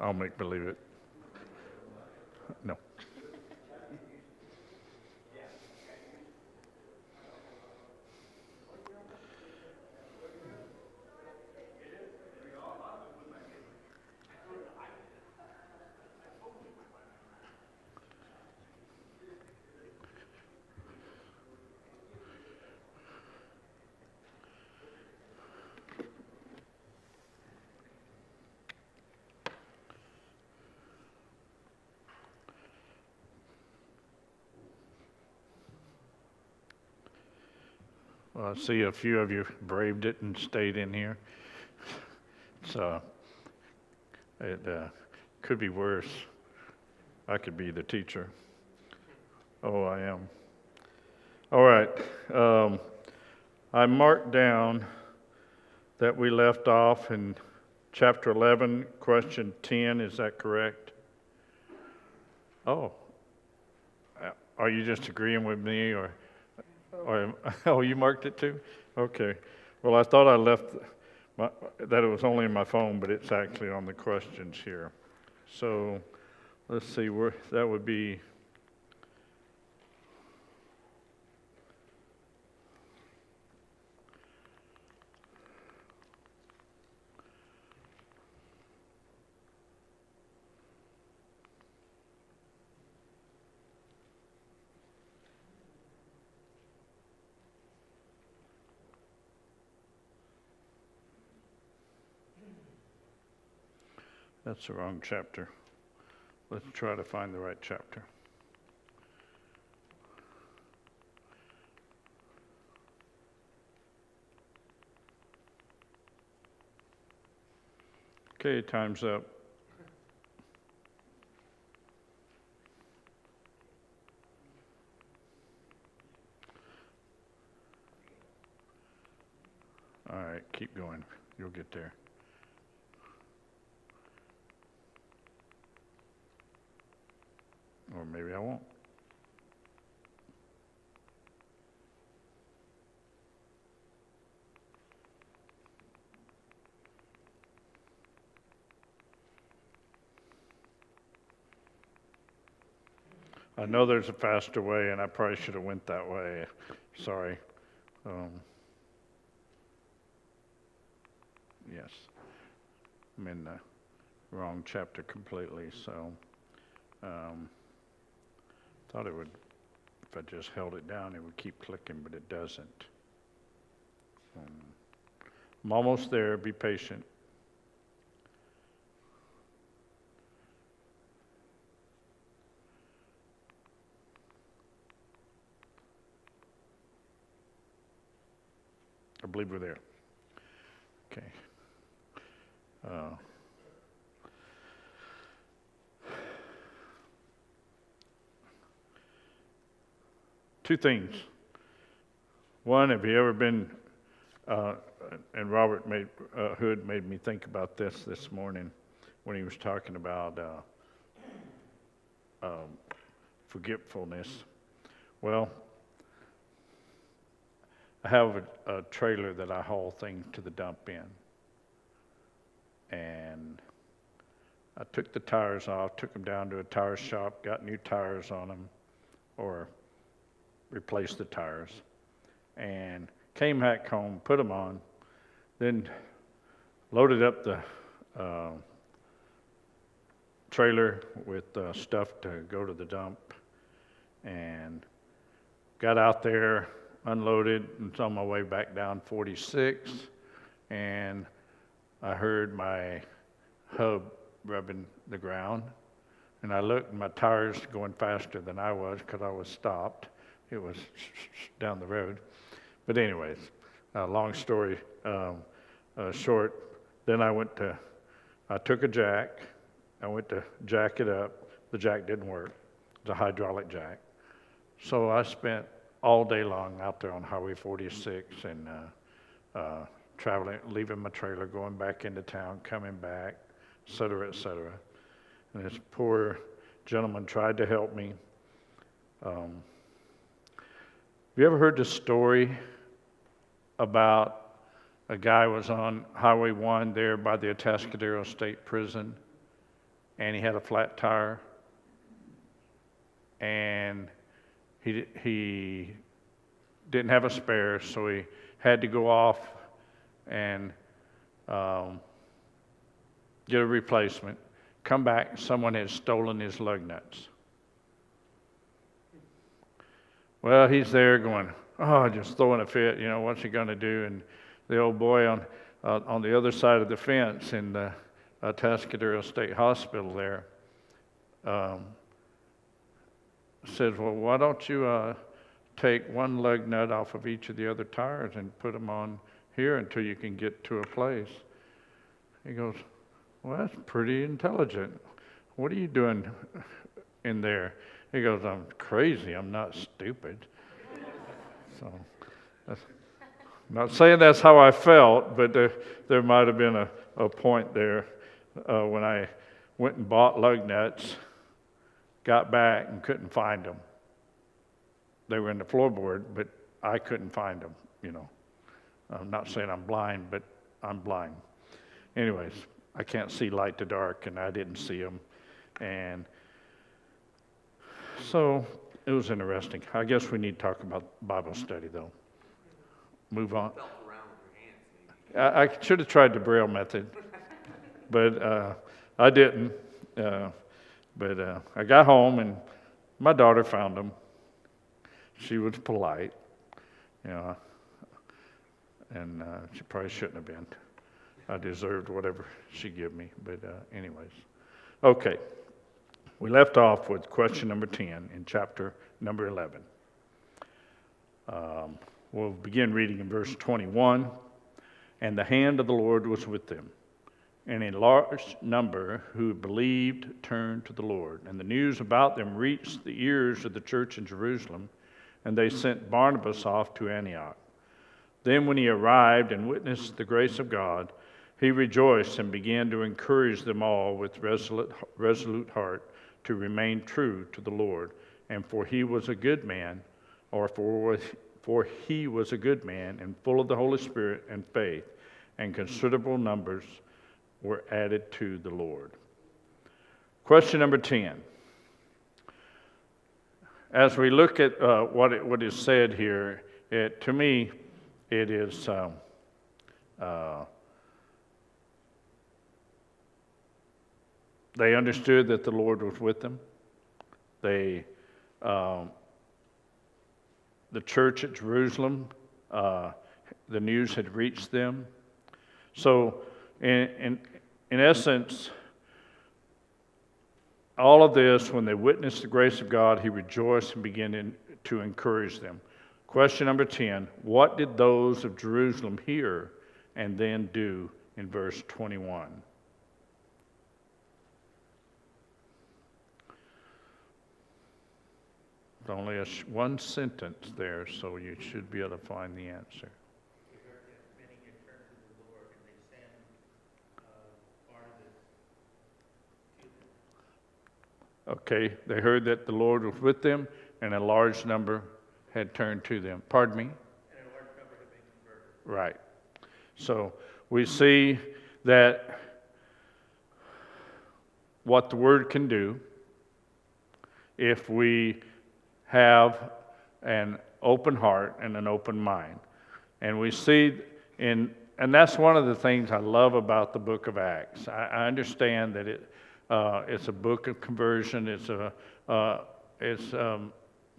I'll make believe it. No. Well, I see a few of you braved it and stayed in here. So it could be worse. I could be the teacher. Oh, I am. All right. I marked down that we left off in chapter 11, question 10. Is that correct? Oh. Are you just agreeing with me, or oh, you marked it too? Okay. Well, I thought I left that it was only in my phone, but it's actually on the questions here. So let's see where that would be. That's the wrong chapter. Let's try to find the right chapter. Okay, time's up. All right, keep going. You'll get there. Or maybe I won't. I know there's a faster way, and I probably should have went that way. Sorry. Yes. I'm in the wrong chapter completely, so thought it would, if I just held it down, it would keep clicking, but it doesn't. I'm almost there. Be patient. I believe we're there. Okay. Two things. One, have you ever been, and Robert Hood made me think about this morning when he was talking about forgetfulness. Well, I have a trailer that I haul things to the dump in. And I took the tires off, took them down to a tire shop, got new tires on them, or replaced the tires, and came back home, put them on, then loaded up the trailer with stuff to go to the dump, and got out there, unloaded, and was on my way back down 46, and I heard my hub rubbing the ground, and I looked, and my tires going faster than I was because I was stopped. It was down the road. But anyways, long story short, then I took a jack, I went to jack it up. The jack didn't work. It was a hydraulic jack. So I spent all day long out there on Highway 46 and traveling, leaving my trailer, going back into town, coming back, et cetera, et cetera. And this poor gentleman tried to help me. Have you ever heard the story about a guy was on Highway 1 there by the Atascadero State Prison, and he had a flat tire, and he didn't have a spare, so he had to go off and get a replacement. Come back, someone had stolen his lug nuts. Well, he's there going, oh, just throwing a fit, what's he going to do? And the old boy on the other side of the fence in the Tuscadero State Hospital there says, well, why don't you take one lug nut off of each of the other tires and put them on here until you can get to a place? He goes, well, that's pretty intelligent. What are you doing in there? He goes, I'm crazy. I'm not stupid. So, I'm not saying that's how I felt, but there might have been a point there when I went and bought lug nuts, got back and couldn't find them. They were in the floorboard, but I couldn't find them, I'm not saying I'm blind, but I'm blind. Anyways, I can't see light to dark, and I didn't see them. And so it was interesting. I guess we need to talk about Bible study, though. Move on. I should have tried the Braille method, but I didn't. But I got home, and my daughter found them. She was polite, and she probably shouldn't have been. I deserved whatever she gave me, but anyways. Okay, we left off with question number 10 in chapter number 11. We'll begin reading in verse 21. And the hand of the Lord was with them, and a large number who believed turned to the Lord. And the news about them reached the ears of the church in Jerusalem, and they sent Barnabas off to Antioch. Then when he arrived and witnessed the grace of God, he rejoiced and began to encourage them all with resolute heart to remain true to the Lord. And for he was a good man, for he was a good man and full of the Holy Spirit and faith, and considerable numbers were added to the Lord. Question number 10. As we look at what is said here, to me, it is they understood that the Lord was with them. The church at Jerusalem, the news had reached them. So, in essence, all of this, when they witnessed the grace of God, he rejoiced and began to encourage them. Question number 10, what did those of Jerusalem hear and then do in verse 21? There's only one sentence there, so you should be able to find the answer. Okay, they heard that the Lord was with them, and a large number had turned to them. Pardon me? And a large number had been converted. Right. So we see that what the Word can do if we have an open heart and an open mind. And we see and that's one of the things I love about the book of Acts. I understand that it's a book of conversion. It's a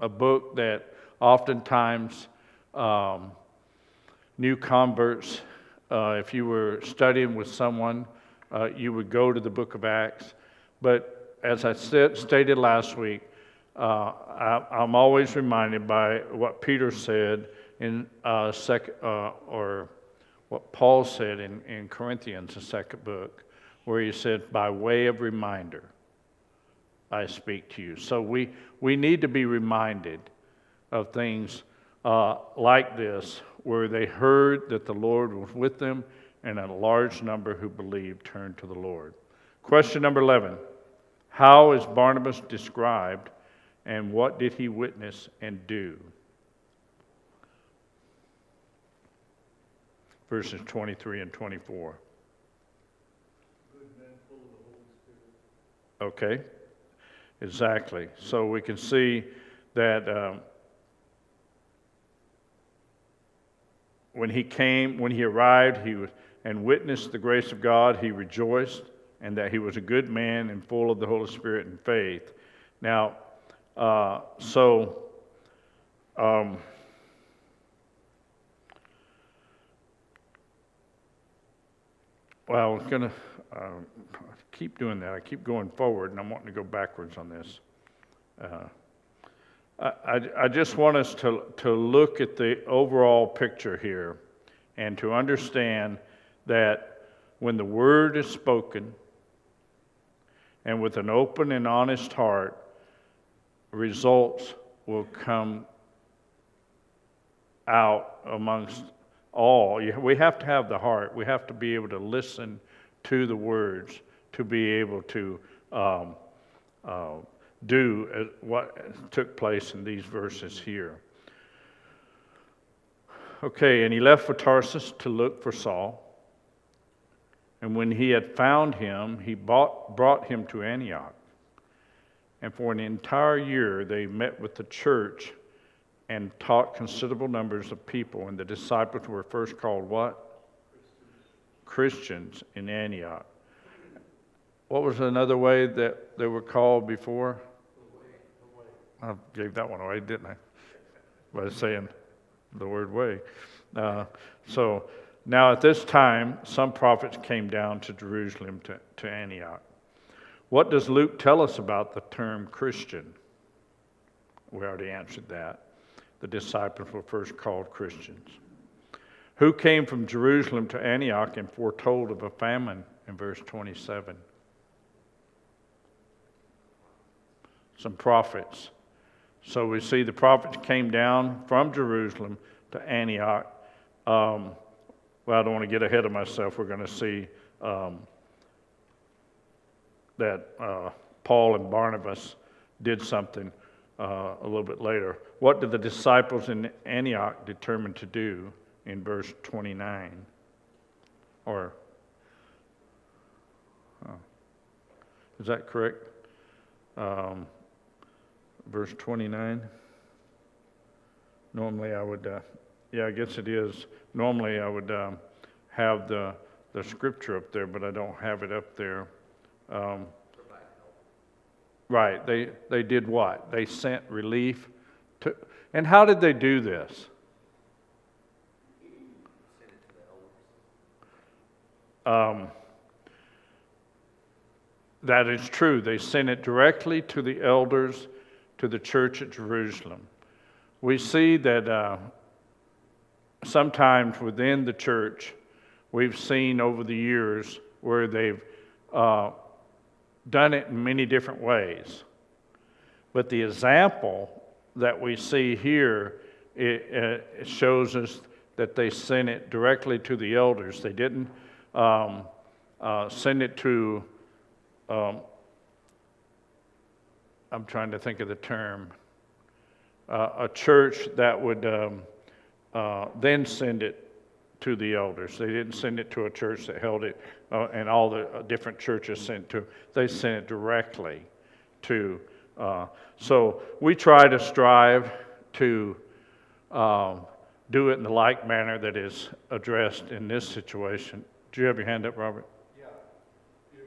book that oftentimes new converts, if you were studying with someone, you would go to the book of Acts. But as I stated last week, I'm always reminded by what Peter said in or what Paul said in Corinthians, the second book, where he said, by way of reminder, I speak to you. So we need to be reminded of things like this, where they heard that the Lord was with them, and a large number who believed turned to the Lord. Question number 11, how is Barnabas described, and what did he witness and do? Verses 23 and 24. Good men full of the Holy Spirit Okay, exactly. So we can see that when he arrived, and witnessed the grace of God, he rejoiced, and that he was a good man and full of the Holy Spirit and faith. Now, well, I'm going to keep doing that. I keep going forward, and I'm wanting to go backwards on this. I just want us to look at the overall picture here and to understand that when the word is spoken and with an open and honest heart, results will come out amongst all. We have to have the heart. We have to be able to listen to the words to be able to do what took place in these verses here. Okay, and he left for Tarsus to look for Saul. And when he had found him, he brought him to Antioch. And for an entire year they met with the church and taught considerable numbers of people. And the disciples were first called what? Christians in Antioch. What was another way that they were called before? I gave that one away, didn't I? By saying the word way. So now at this time, some prophets came down to Jerusalem to Antioch. What does Luke tell us about the term Christian? We already answered that. The disciples were first called Christians. Who came from Jerusalem to Antioch and foretold of a famine in verse 27? Some prophets. So we see the prophets came down from Jerusalem to Antioch. Well, I don't want to get ahead of myself. We're going to see that Paul and Barnabas did something a little bit later. What did the disciples in Antioch determine to do in verse 29? Is that correct? Verse 29. Normally I would, I guess it is. Normally I would have the scripture up there, but I don't have it up there. Right, they did what? They sent relief to, and how did they do this? That is true. They sent it directly to the elders, to the church at Jerusalem. We see that sometimes within the church, we've seen over the years where they've done it in many different ways. But the example that we see here, it shows us that they sent it directly to the elders. They didn't send it to, I'm trying to think of the term, a church that would then send it to the elders. They didn't send it to a church that held it, and all the different churches sent to. They sent it directly to. So we try to strive to do it in the like manner that is addressed in this situation. Do you have your hand up, Robert? Yeah. You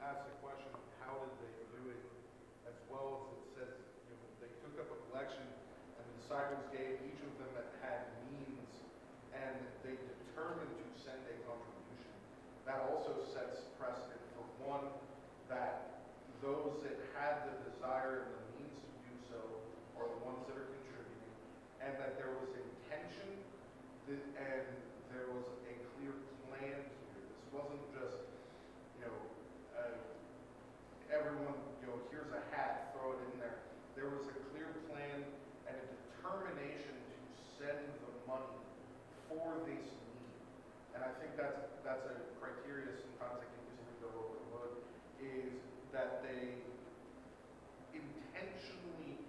asked the question, how did they do it? As well as it says, they took up a collection, and the disciples gave each of them that had means, and they determined to send a contribution. That also sets precedent for one, that those that had the desire and the means to do so are the ones that are contributing, and that there was intention and there was a clear plan here. This wasn't just, everyone, here's a hat, throw it in there. There was a clear plan and a determination to send the money for this need. And I think that's a criteria sometimes I can easily go overlook, is that they intentionally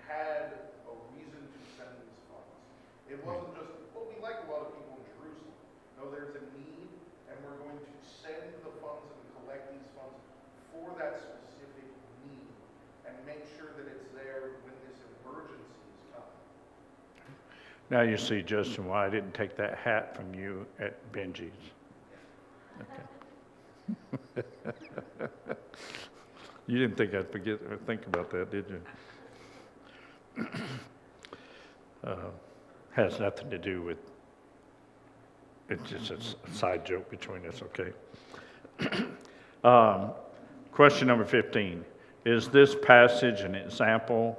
had a reason to send these funds. It wasn't just, well, we like a lot of people in Jerusalem. No, there's a need, and we're going to send the funds and collect these funds for that Now you see, Justin, why I didn't take that hat from you at Benji's. Okay. You didn't think I'd forget or think about that, did you? Has nothing to do with, it's just a side joke between us, okay? Question number 15. Is this passage an example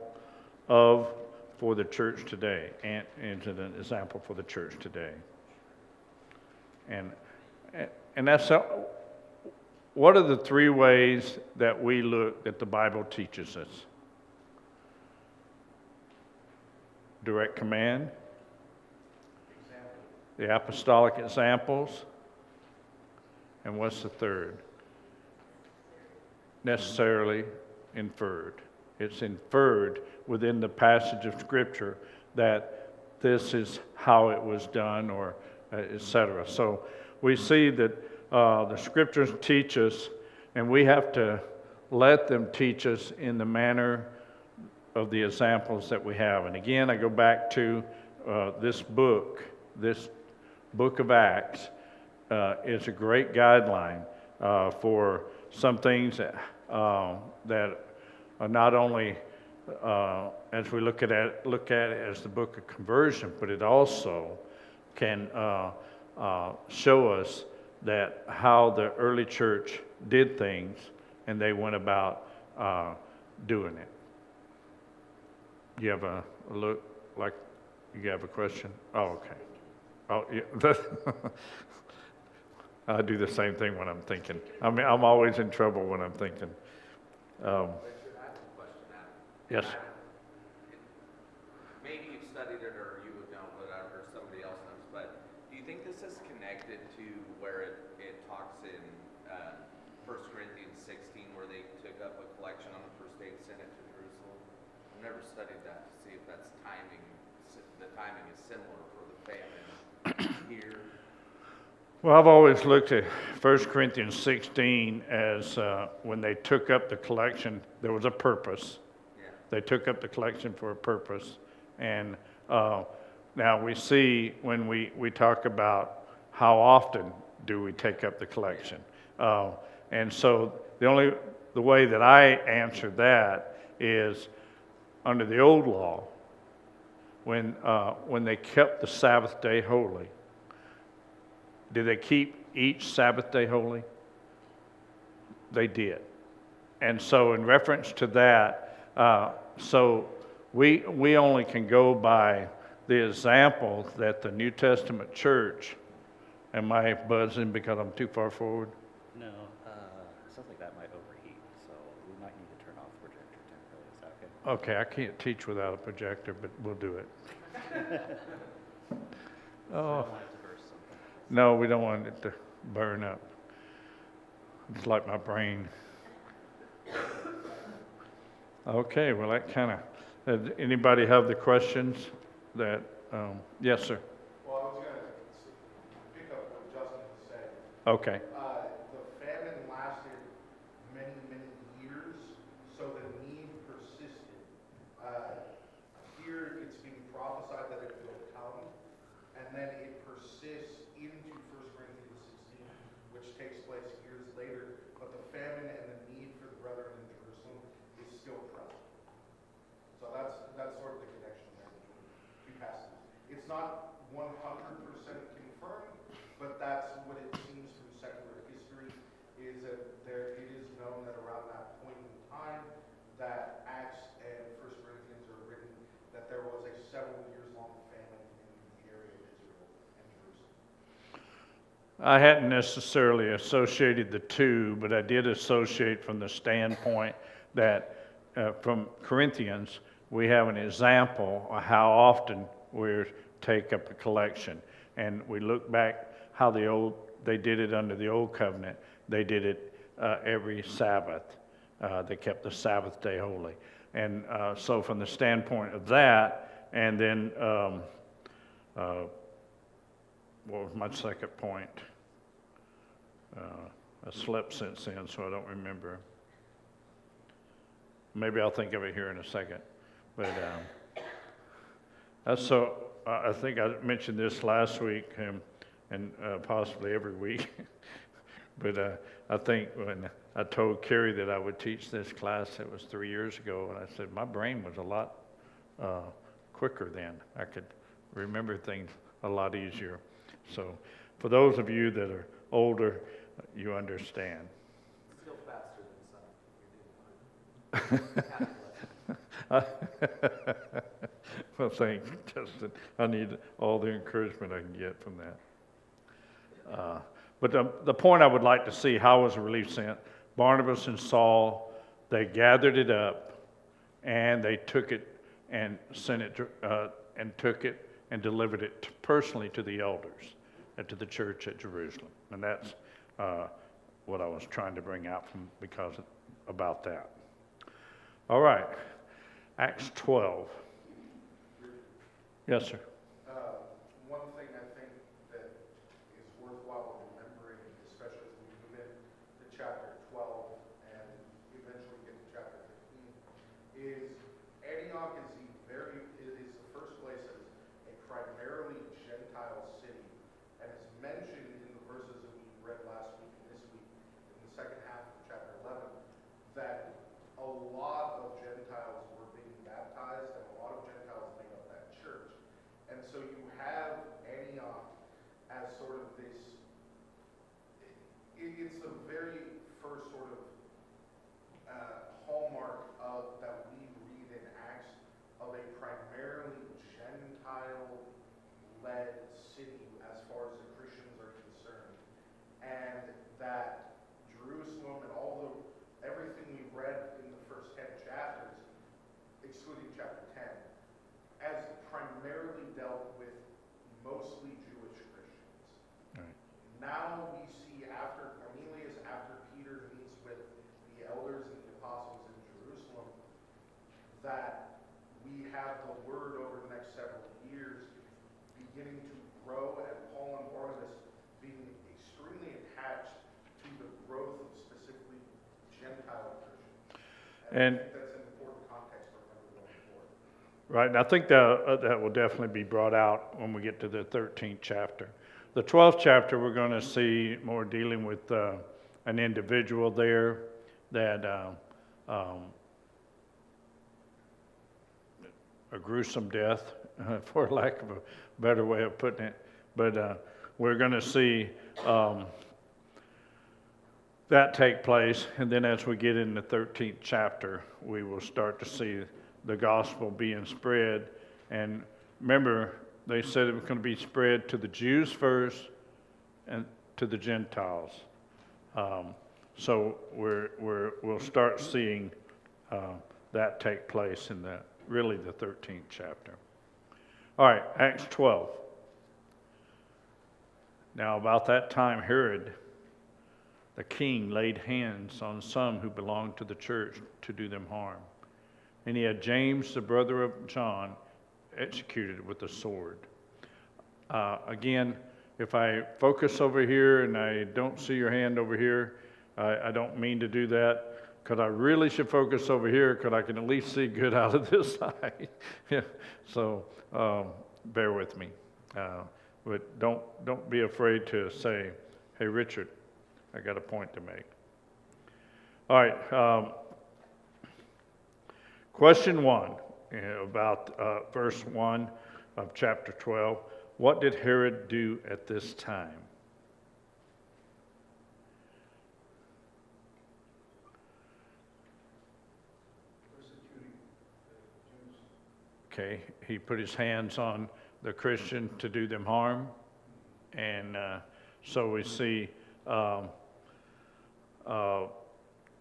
for the church today? And is it an example for the church today? And that's what are the three ways that we look that the Bible teaches us? Direct command, the apostolic examples, and what's the third? Necessarily inferred. It's inferred within the passage of Scripture that this is how it was done, or etc. So we see that the Scriptures teach us, and we have to let them teach us in the manner of the examples that we have. And again, I go back to this book of Acts is a great guideline for some things that are not only as we look at it as the book of conversion, but it also can show us that how the early church did things and they went about doing it. You have a look like you have a question? Oh, okay. Oh, yeah. I do the same thing when I'm thinking. I mean, I'm always in trouble when I'm thinking. Richard, I have a question now. Yes. Maybe you've studied it or you would know, whatever, somebody else knows, but do you think this is connected to where it talks in 1 Corinthians 16 where they took up a collection on the first day and sent it to Jerusalem? I've never studied that to see if that's timing, the timing is similar for the famine here. Well, I've always looked at 1 Corinthians 16 as when they took up the collection, there was a purpose. Yeah. They took up the collection for a purpose. And now we see when we talk about how often do we take up the collection. And so the way that I answer that is under the old law, when they kept the Sabbath day holy. Did they keep each Sabbath day holy? They did. And so in reference to that, so we only can go by the example that the New Testament church, am I buzzing because I'm too far forward? No, sounds like that might overheat, so we might need to turn off the projector temporarily. Is that okay? Okay, I can't teach without a projector, but we'll do it. I Oh, don't want it to burst something. no, we don't want it to burn up. It's like my brain. Okay, well, that kind of, anybody have the questions that, yes, sir. Well, I was going to pick up what Justin was saying. Okay, The famine lasted many, many years, so the need persisted. Here, it's being prophesied that it will come, and then it persists into 1 Corinthians 16, which takes place years later. But the famine and the need for the brethren in Jerusalem is still present. So that's sort of the connection there between two passages. It's not 100% confirmed, but that's what it seems from secular history, is that it is known that around that point in time that Acts and 1 Corinthians are written, that there was a several years long famine in the area of Israel and Jerusalem. I hadn't necessarily associated the two, but I did associate from the standpoint that from Corinthians, we have an example of how often we take up a collection. And we look back how they did it under the old covenant. They did it every Sabbath. They kept the Sabbath day holy. And so from the standpoint of that, and then what was my second point? I slept since then, so I don't remember. Maybe I'll think of it here in a second. But So, I think I mentioned this last week, and possibly every week. But I think when I told Carrie that I would teach this class, it was 3 years ago, and I said my brain was a lot quicker then. I could remember things a lot easier. So for those of you that are older, you understand. Still faster than some. Well, thanks, Justin. I need all the encouragement I can get from that. But the point I would like to see, how was the relief sent? Barnabas and Saul, they gathered it up, and they took it and sent it and took it and delivered it personally to the elders and to the church at Jerusalem. And that's what I was trying to bring out about that. All right, Acts 12. Yes, sir. One thing I think that is worthwhile remembering, especially as we move into chapter 12 and eventually get to chapter 15, is Antioch is the first place that is a primarily Gentile city, and it's mentioned in the verses that we read last week and this week in the second half of chapter 11 that a lot of Gentiles were being baptized and a lot of Gentiles made up that church. And so you have Antioch as sort of this, it's the very first sort of hallmark of that we read in Acts of a primarily Gentile-led city as far as the Christians are concerned. And that Jerusalem and everything we read in the first 10 chapters, excluding chapter 10, as primarily dealt with mostly Jewish Christians. Right. Now we see after Cornelius, after Peter meets with the elders and the apostles in Jerusalem, that we have the word over the next several years beginning to grow, and Paul and Barnabas being extremely attached to the growth of specifically Gentile Christians. And I think that's an important context for remember going forward. right, and I think that will definitely be brought out when we get to the 13th chapter. The 12th chapter, we're going to see more dealing with an individual there that a gruesome death, for lack of a better way of putting it. But we're going to see that take place, and then as we get in the 13th chapter, we will start to see the gospel being spread. And remember, they said it was going to be spread to the Jews first and to the Gentiles. So we'll start seeing that take place in the 13th chapter. All right, Acts 12. Now about that time, Herod, the king, laid hands on some who belonged to the church to do them harm. And he had James, the brother of John, executed with the sword. Again, if I focus over here and I don't see your hand over here, I don't mean to do that, because I really should focus over here, because I can at least see good out of this side. Yeah. So bear with me. But don't be afraid to say, hey, Richard, I got a point to make. All right. Question 1 about verse 1 of chapter 12. What did Herod do at this time? Persecuting the Jews. Okay, he put his hands on the Christian to do them harm. And so we see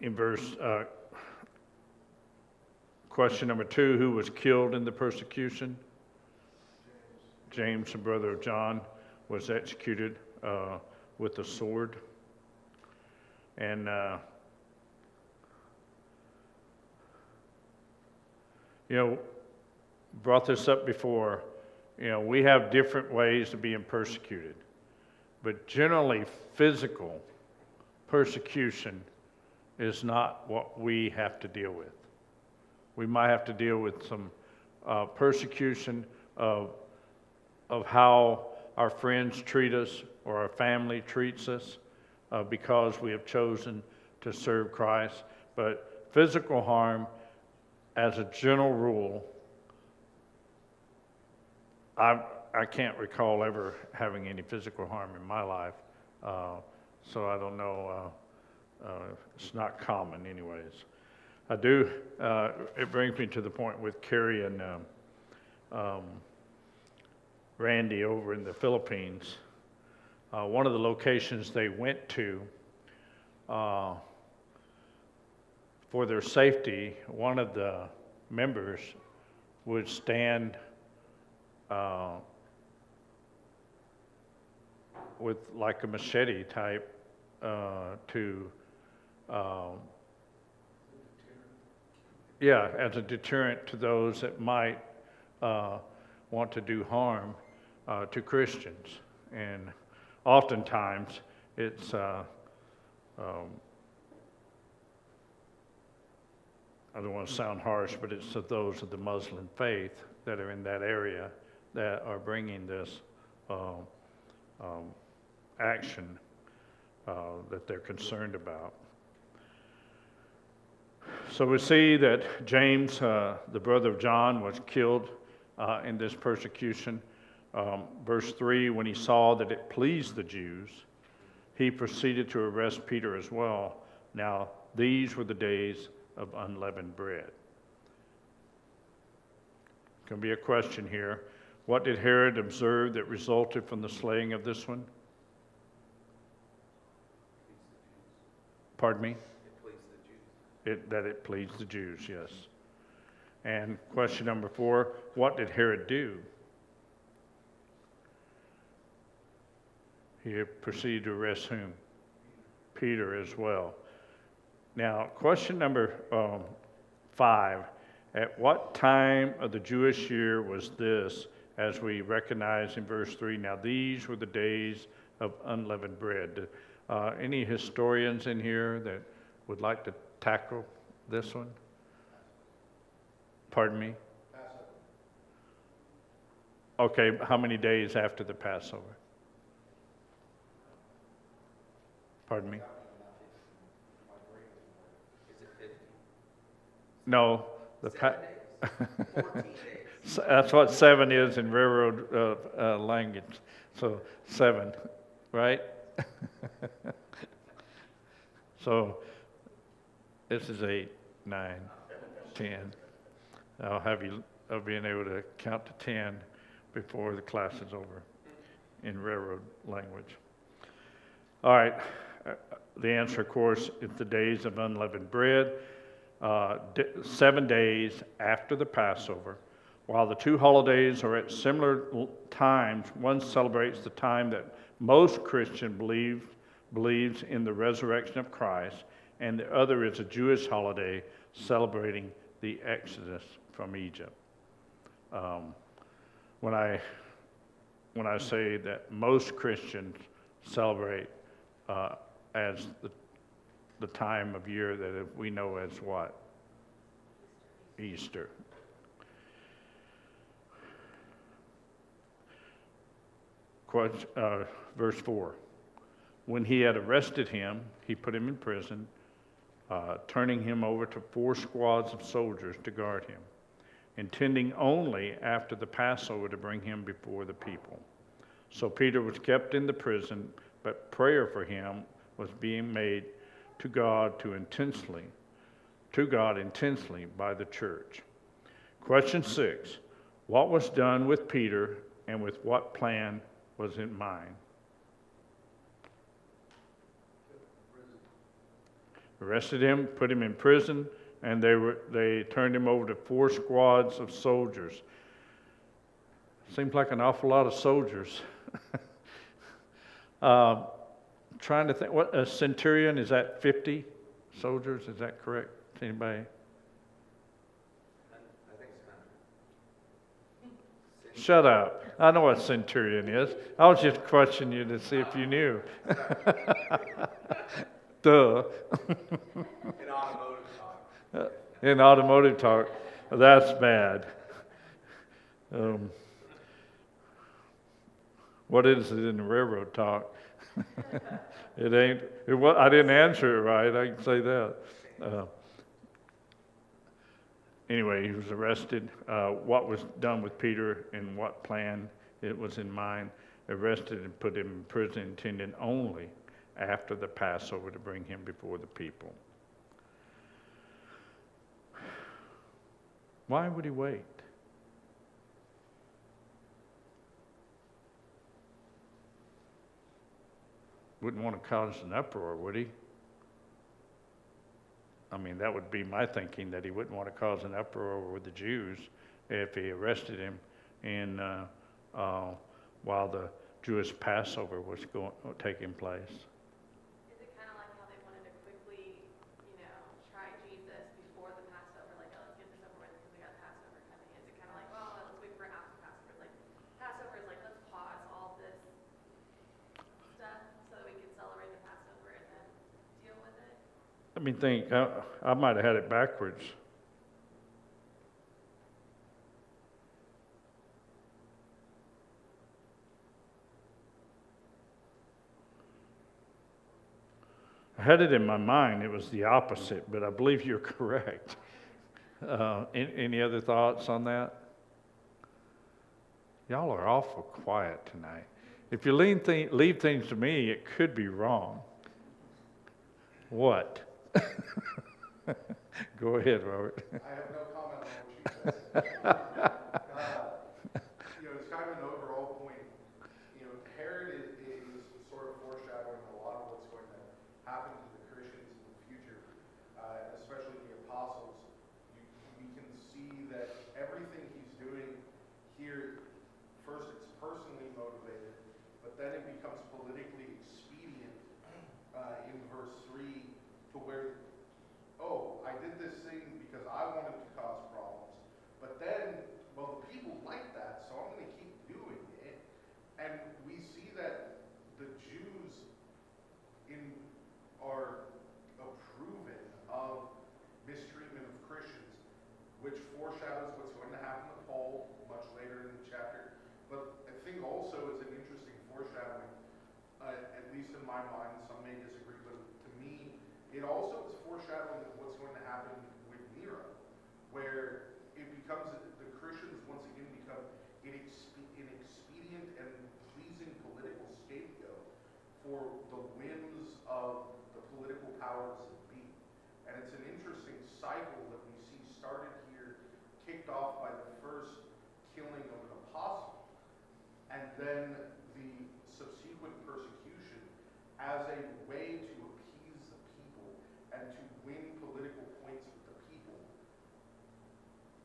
in verse question number 2, who was killed in the persecution? James, the brother of John, was executed with a sword. And brought this up before. We have different ways of being persecuted, but generally physical persecution is not what we have to deal with. We might have to deal with some persecution of how our friends treat us or our family treats us because we have chosen to serve Christ. But physical harm, as a general rule, I can't recall ever having any physical harm in my life, so I don't know. It's not common, anyways. I do. It brings me to the point with Carrie and Randy over in the Philippines. One of the locations they went to, for their safety, one of the members would stand with like a machete type to as a deterrent to those that might want to do harm to Christians. And oftentimes it's I don't want to sound harsh, but it's of those of the Muslim faith that are in that area that are bringing this action that they're concerned about. So we see that James, the brother of John, was killed in this persecution. Verse 3, when he saw that it pleased the Jews, he proceeded to arrest Peter as well. Now, these were the days of unleavened bread. Going to be a question here. What did Herod observe that resulted from the slaying of this one? Pardon me? It pleased the Jews. That it pleased the Jews, yes. And question number 4, what did Herod do? He proceeded to arrest whom? Peter as well. Now, question number 5, at what time of the Jewish year was this, as we recognize in verse 3? Now, these were the days of unleavened bread. Any historians in here that would like to tackle this one? Pardon me? Okay, how many days after the Passover? Pardon me? Is it 50? No, 7 days? 14 days. that's what 7 is in railroad language. So 7, right? So this is 8, 9, 10. I'll have you being able to count to 10 before the class is over in railroad language. All right. The answer, of course, is the days of unleavened bread, 7 days after the Passover. While the two holidays are at similar times, one celebrates the time that most Christian believes in the resurrection of Christ, and the other is a Jewish holiday celebrating the Exodus from Egypt. When I say that most Christians celebrate as the time of year that we know as what? Easter. Verse 4. When he had arrested him, he put him in prison, turning him over to 4 squads of soldiers to guard him, intending only after the Passover to bring him before the people. So Peter was kept in the prison, but prayer for him was being made to God intensely by the church. Question 6. What was done with Peter, and with what plan was in mind? Arrested him, put him in prison, and they turned him over to 4 squads of soldiers. Seems like an awful lot of soldiers. Trying to think, what a centurion, is that 50 soldiers? Is that correct? Anybody? I think it's 100. Shut up. I know what centurion is. I was just questioning you to see if you knew. Duh. In automotive talk. In automotive talk, that's bad. What is it in the railroad talk? It ain't, I didn't answer it right, I can say that. Anyway, he was arrested. What was done with Peter and what plan it was in mind, arrested and put him in prison, intended only after the Passover to bring him before the people. Why would he wait? Wouldn't want to cause an uproar, would he? I mean, that would be my thinking, that he wouldn't want to cause an uproar with the Jews if he arrested him while the Jewish Passover was taking place. Is it kind of like how they wanted to quickly, try Jesus before the Passover? Like, oh, let's get this over with because we got Passover coming. Is it kind of like, well, let's wait for after Passover? Like, Passover is like, let's pause all this stuff so that we can celebrate the Passover and then deal with it? Let me think. I might have had it backwards. I had it in my mind. It was the opposite, but I believe you're correct. Any other thoughts on that? Y'all are awful quiet tonight. If you leave things to me, it could be wrong. What? Go ahead, Robert. I have no comment on what you said. It's kind of an overall point. Herod is sort of foreshadowing a lot of what's going to happen to the Christians in the future, especially the apostles. We can see that everything he's doing here, first it's personally motivated, but then it becomes politically expedient in verse 3 to where, oh, I did this thing because I wanted to cause problems. But then, well, the people like that, so I'm going to keep doing it. And we see that the Jews are approving of mistreatment of Christians, which foreshadows what's going to happen to Paul much later in the chapter. But I think also it's an interesting foreshadowing, at least in my mind, some may disagree, but to me, it also is foreshadowing of what's going to happen with Nero, where it becomes, the Christians once again become an expedient and pleasing political scapegoat for the whims of the political powers that be. And it's an interesting cycle that we see started here, kicked off by the first killing of an apostle, and then the subsequent persecution as a way to appease the people and to win political points with the people,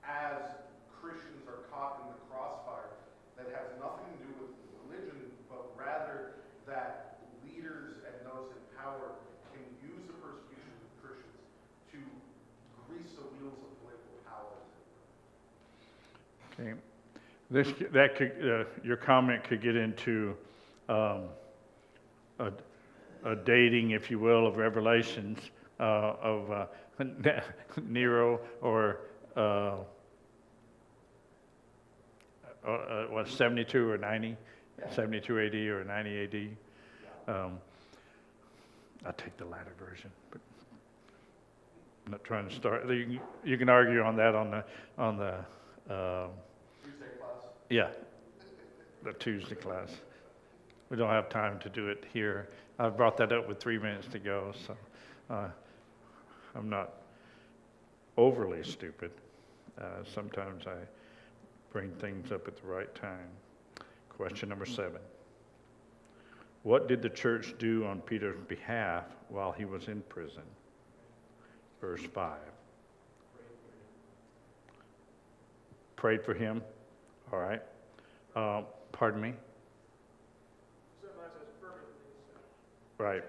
as Christians are caught in the crossfire that has nothing to do with religion, but rather that leaders and those in power can use the persecution of Christians to grease the wheels of political power. Okay. Your comment could get into a dating, if you will, of Revelations of Nero or 72 or 90, 72 AD or 90 AD. I take the latter version, but I'm not trying to start. You can argue on that on the Tuesday class. yeah, the Tuesday class. We don't have time to do it here. I brought that up with 3 minutes to go, so I'm not overly stupid. Sometimes I bring things up at the right time. Question number 7. What did the church do on Peter's behalf while he was in prison? Verse 5. Prayed for him. All right. Pardon me? Right.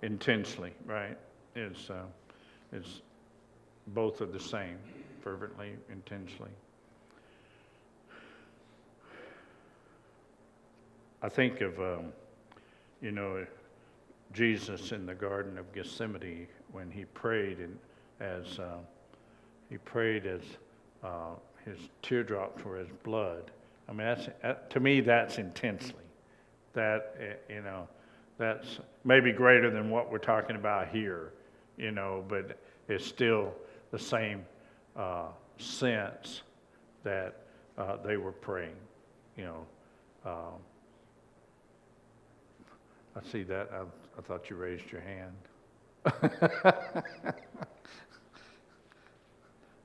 Intensely, right. It's both are the same. Fervently, intensely. I think of, Jesus in the Garden of Gethsemane when he prayed, and as his teardrops were as blood. I mean, to me, that's intensely. that, that's maybe greater than what we're talking about here, but it's still the same sense that they were praying, I see that. I thought you raised your hand.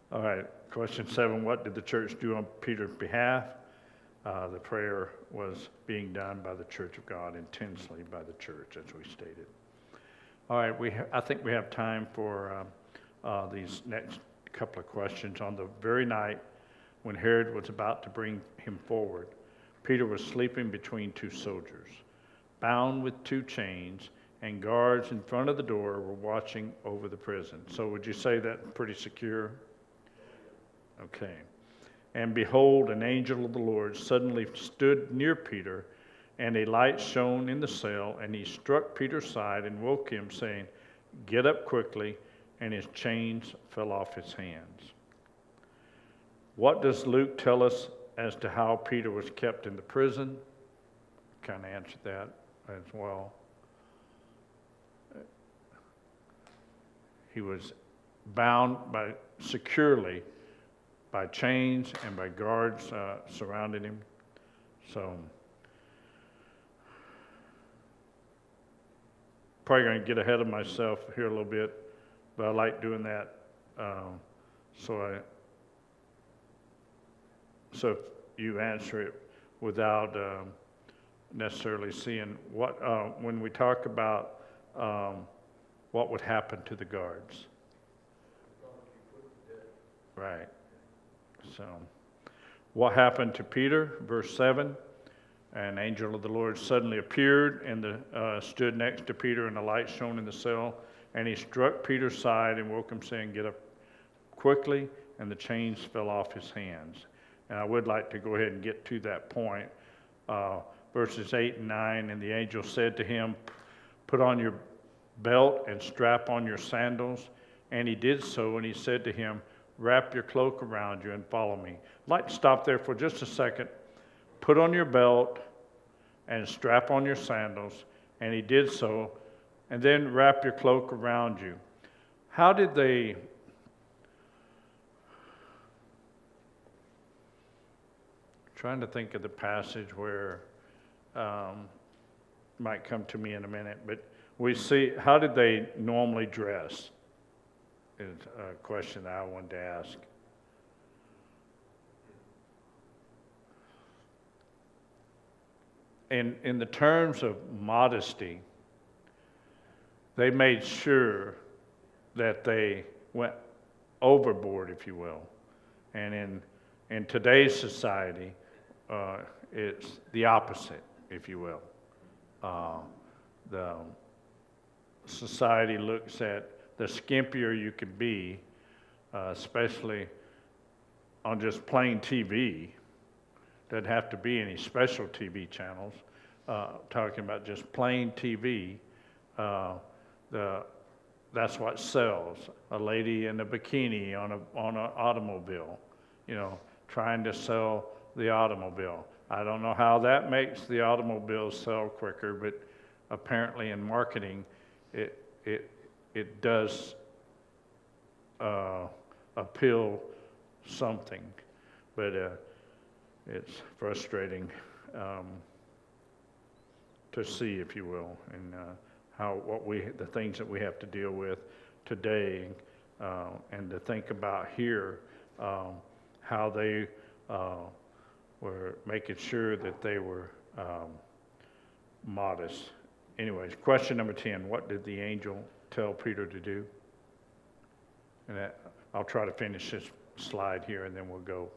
All right, question 7, what did the church do on Peter's behalf? The prayer was being done by the Church of God, intensely by the church, as we stated. All right, I think we have time for these next couple of questions. On the very night when Herod was about to bring him forward, Peter was sleeping between 2 soldiers, bound with 2 chains, and guards in front of the door were watching over the prison. So would you say that pretty secure? Okay. And behold, an angel of the Lord suddenly stood near Peter, and a light shone in the cell, and he struck Peter's side and woke him, saying, "Get up quickly," and his chains fell off his hands. What does Luke tell us as to how Peter was kept in the prison? Kind of answered that as well. He was bound securely by chains and by guards surrounding him. So, probably going to get ahead of myself here a little bit, but I like doing that. So if you answer it without necessarily seeing what, when we talk about what would happen to the guards. Right. So, what happened to Peter? Verse 7, an angel of the Lord suddenly appeared and stood next to Peter, and a light shone in the cell, and he struck Peter's side and woke him, saying, "Get up quickly," and the chains fell off his hands. And I would like to go ahead and get to that point. Verses 8 and 9, and the angel said to him, "Put on your belt and strap on your sandals." And he did so, and he said to him, "Wrap your cloak around you and follow me." I'd like to stop there for just a second. Put on your belt and strap on your sandals. And he did so. And then wrap your cloak around you. How did they... Trying to think of the passage where... might come to me in a minute, but we see, how did they normally dress? Is a question that I wanted to ask. In the terms of modesty, they made sure that they went overboard, if you will. And in today's society, it's the opposite, if you will. The society looks at the skimpier you can be, especially on just plain TV. Doesn't have to be any special TV channels. Talking about just plain TV, that's what sells. A lady in a bikini on an automobile, trying to sell the automobile. I don't know how that makes the automobile sell quicker, but apparently in marketing, it does appeal something, but it's frustrating to see, if you will, and the things that we have to deal with today, and to think about here how they were making sure that they were modest. Anyways, question number 10, what did the angel tell Peter to do? And I'll try to finish this slide here and then we'll go.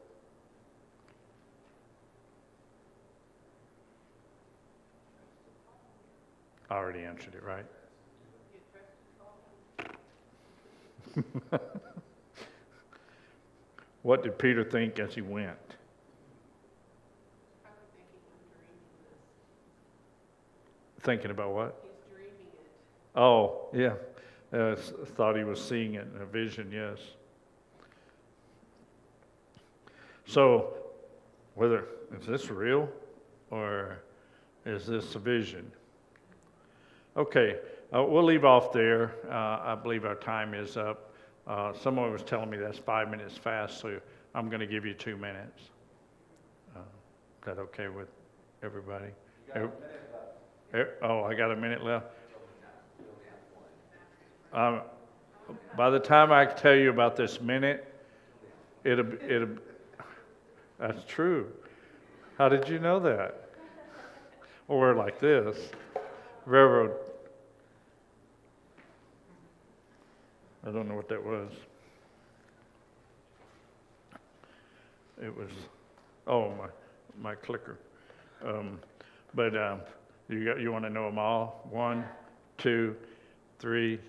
I already answered it, right? What did Peter think as he went? Thinking about what? He's dreaming it. Oh, yeah. Thought he was seeing it in a vision, yes. So, is this real? Or Is this a vision? Okay, we'll leave off there. I believe our time is up. Someone was telling me that's 5 minutes fast, so I'm going to give you 2 minutes. Is that okay with everybody? Oh, I got a minute left. By the time I tell you about this minute, it'll. That's true. How did you know that? Or like this, railroad. I don't know what that was. It was, oh, my clicker. You want to know them all? 1, 2, 3,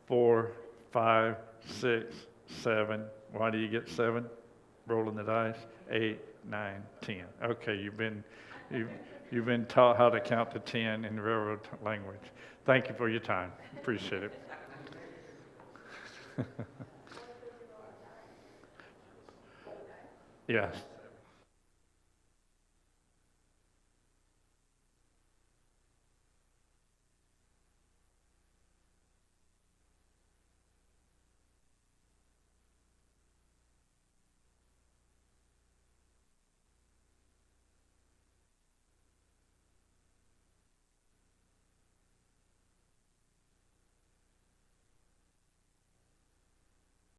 4, 5, 6, 7. Why do you get 7? Rolling the dice. 8, 9, 10. Okay, you've been taught how to count to 10 in railroad language. Thank you for your time. Appreciate it. Yes.